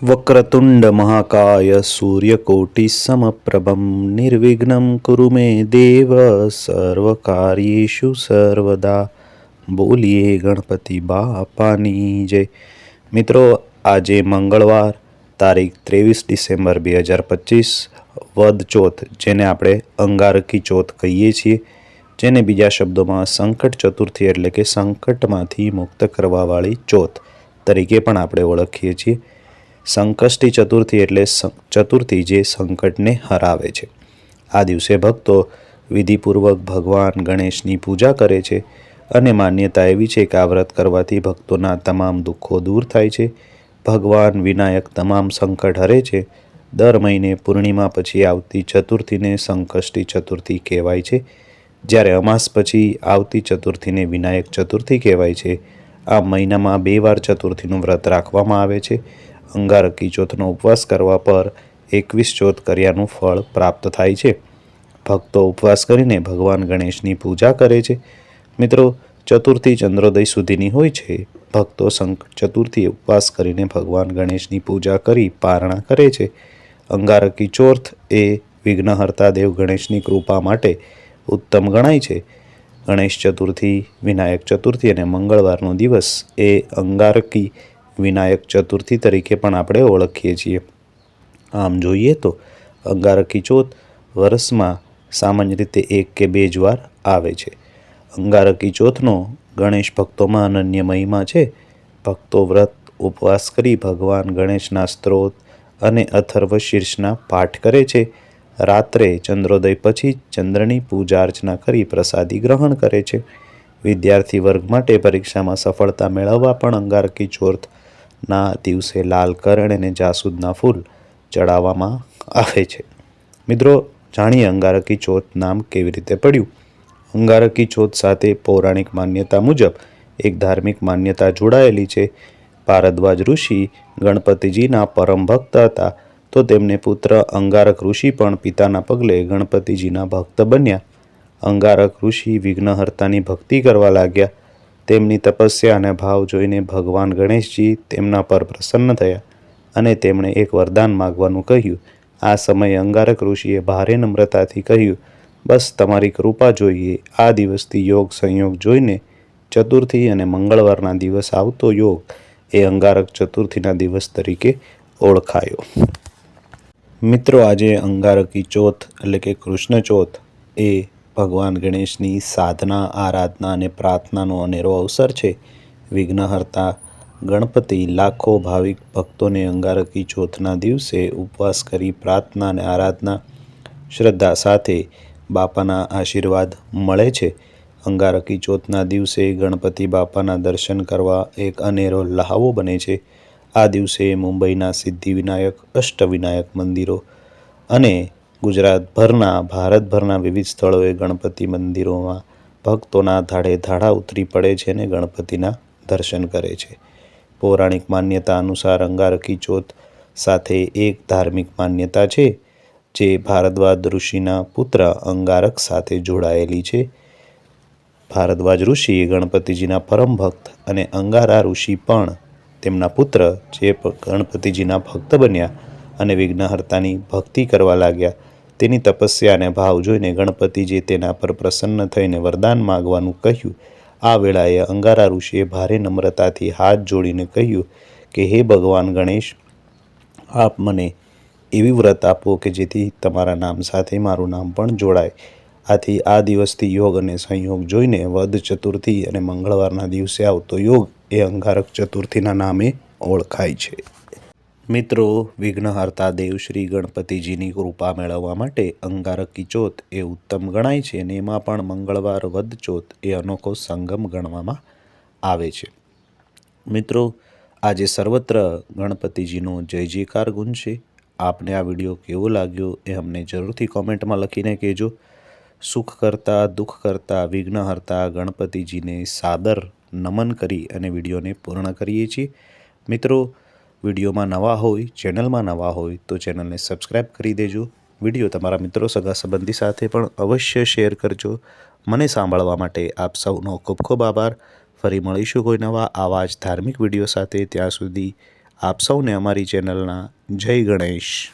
વક્રતુંડ મહાકાય સૂર્યકોટિસમપ્રભં નિર્વિઘ્नं કુરુ મે દેવ સર્વકાર્યેષુ સર્વદા. બોલીએ ગણપતિ બાપાની જય. મિત્રો, આજે મંગળવાર તારીખ 23 ડિસેમ્બર 2025 વદ ચોથ, જેને આપણે અંગારકી ચોથ કહીએ છીએ, જેને બીજા શબ્દોમાં સંકટ ચતુર્થી એટલે કે સંકટમાંથી મુક્ત કરવાવાળી ચોથ તરીકે પણ આપણે ઓળખીએ છીએ. સંકષ્ટી ચતુર્થી એટલે ચતુર્થી જે સંકટને હરાવે છે. આ દિવસે ભક્તો વિધિપૂર્વક ભગવાન ગણેશની પૂજા કરે છે અને માન્યતા એવી છે કે આ વ્રત કરવાથી ભક્તોના તમામ દુઃખો દૂર થાય છે. ભગવાન વિનાયક તમામ સંકટ હરે છે. દર મહિને પૂર્ણિમા પછી આવતી ચતુર્થીને સંકષ્ટી ચતુર્થી કહેવાય છે, જ્યારે અમાસ પછી આવતી ચતુર્થીને વિનાયક ચતુર્થી કહેવાય છે. આ મહિનામાં 2 વાર ચતુર્થીનું વ્રત રાખવામાં આવે છે. અંગારકી ચોથનો ઉપવાસ કરવા પર 21 ચોથ કર્યાનું ફળ પ્રાપ્ત થાય છે. ભક્તો ઉપવાસ કરીને ભગવાન ગણેશની પૂજા કરે છે. મિત્રો, ચતુર્થી ચંદ્રોદય સુધીની હોય છે. ભક્તો ચતુર્થી ઉપવાસ કરીને ભગવાન ગણેશની પૂજા કરી પારણા કરે છે. અંગારકી ચોથ એ વિઘ્નહર્તા દેવ ગણેશની કૃપા માટે ઉત્તમ ગણાય છે. ગણેશ ચતુર્થી, વિનાયક ચતુર્થી અને મંગળવારનો દિવસ એ અંગારકી વિનાયક ચતુર્થી તરીકે પણ આપણે ઓળખીએ છીએ. આમ જોઈએ તો અંગારકી ચોથ વર્ષમાં સામાન્ય રીતે 1 કે 2 જ વાર આવે છે. અંગારકી ચોથનો ગણેશ ભક્તોમાં અનન્ય મહિમા છે. ભક્તો વ્રત ઉપવાસ કરી ભગવાન ગણેશના સ્ત્રોત અને અથર્વશીર્ષના પાઠ કરે છે. રાત્રે ચંદ્રોદય પછી ચંદ્રની પૂજા અર્ચના કરી પ્રસાદી ગ્રહણ કરે છે. વિદ્યાર્થી વર્ગ માટે પરીક્ષામાં સફળતા મેળવવા પણ અંગારકી ચોથના દિવસે લાલ કરણ અને જાસૂદના ફૂલ ચડાવવામાં આવે છે. મિત્રો, જાણીએ અંગારકી ચોથ નામ કેવી રીતે પડ્યું. અંગારકી ચોથ સાથે પૌરાણિક માન્યતા મુજબ એક ધાર્મિક માન્યતા જોડાયેલી છે. ભારદ્વાજ ઋષિ ગણપતિજીના પરમ ભક્ત હતા, તો તેમને પુત્ર અંગારક ઋષિ પણ પિતાના પગલે ગણપતિજીના ભક્ત બન્યા. અંગારક ઋષિ વિઘ્નહર્તાની ભક્તિ કરવા લાગ્યા. તેમની તપસ્યા અને ભાવ જોઈને ભગવાન ગણેશજી તેમના પર પ્રસન્ન થયા અને તેમણે એક વરદાન માગવાનું કહ્યું. આ સમયે અંગારક ઋષિએ ભારે નમ્રતાથી કહ્યું, બસ તમારી કૃપા જોઈએ. આ દિવસથી યોગ સંયોગ જોઈને ચતુર્થી અને મંગળવારના દિવસ આવતો યોગ એ અંગારક ચતુર્થીના દિવસ તરીકે ઓળખાયો. મિત્રો, આજે અંગારકી ચોથ એટલે કે કૃષ્ણ ચોથ એ ભગવાન ગણેશની સાધના, આરાધના અને પ્રાર્થનાનો અનેરો અવસર છે. વિઘ્નહર્તા ગણપતિ લાખો ભાવિક ભક્તોને અંગારકી ચોથના દિવસે ઉપવાસ કરી પ્રાર્થના અને આરાધના શ્રદ્ધા સાથે બાપાના આશીર્વાદ મળે છે. અંગારકી ચોથના દિવસે ગણપતિ બાપાના દર્શન કરવા એક અનેરો લહાવો બને છે. આ દિવસે મુંબઈના સિદ્ધિવિનાયક, અષ્ટવિનાયક મંદિરો અને ગુજરાતભરના, ભારતભરના વિવિધ સ્થળોએ ગણપતિ મંદિરોમાં ભક્તોના ધાડે ધાડા ઉતરી પડે છે અને ગણપતિના દર્શન કરે છે. પૌરાણિક માન્યતા અનુસાર અંગારકી ચોથ સાથે એક ધાર્મિક માન્યતા છે જે ભારદ્વાજ ઋષિના પુત્ર અંગારક સાથે જોડાયેલી છે. ભારદ્વાજ ઋષિ ગણપતિજીના પરમ ભક્ત અને અંગારા ઋષિ પણ તેમના પુત્ર જે ગણપતિજીના ભક્ત બન્યા અને વિઘ્નહર્તાની ભક્તિ કરવા લાગ્યા. તેની તપસ્યા અને ભાવ જોઈને ગણપતિજી તેના પર પ્રસન્ન થઈને વરદાન માગવાનું કહ્યું. આ વેળાએ અંગારા ઋષિએ ભારે નમ્રતાથી હાથ જોડીને કહ્યું કે હે ભગવાન ગણેશ, આપ મને એવી વ્રત આપો કે જેથી તમારા નામ સાથે મારું નામ પણ જોડાય. આથી આ દિવસથી યોગ અને સંયોગ જોઈને વદ ચતુર્થી અને મંગળવારના દિવસે આવતો યોગ એ અંગારક ચતુર્થીના નામે ઓળખાય છે. મિત્રો, વિઘ્નહર્તા દેવ શ્રી ગણપતિજીની કૃપા મેળવવા માટે અંગારકી ચોથ એ ઉત્તમ ગણાય છે અને એમાં પણ મંગળવાર વદ ચોથ એ અનોખો સંગમ ગણવામાં આવે છે. મિત્રો, આજે સર્વત્ર ગણપતિજીનો જય જયકાર ગુંજશે. આપને આ વિડીયો કેવો લાગ્યો એ અમને જરૂરથી કોમેન્ટમાં લખીને કહેજો. સુખ કરતા, દુઃખ કરતા, વિઘ્નહર્તા ગણપતિજીને સાદર નમન કરી અને વિડીયોને પૂર્ણ કરીએ છીએ. મિત્રો, વિડીયોમાં નવા હોય, ચેનલમાં નવા હોય તો ચેનલને સબસ્ક્રાઈબ કરી દેજો. વિડીયો તમારા મિત્રો, સગા સંબંધી સાથે પણ અવશ્ય શેર કરજો. મને સાંભળવા માટે આપ સૌનો ખૂબ ખૂબ આભાર. ફરી મળીશું કોઈ નવા આવા જ ધાર્મિક વિડીયો સાથે. ત્યાં સુધી આપ સૌને અમારી ચેનલના જય ગણેશ.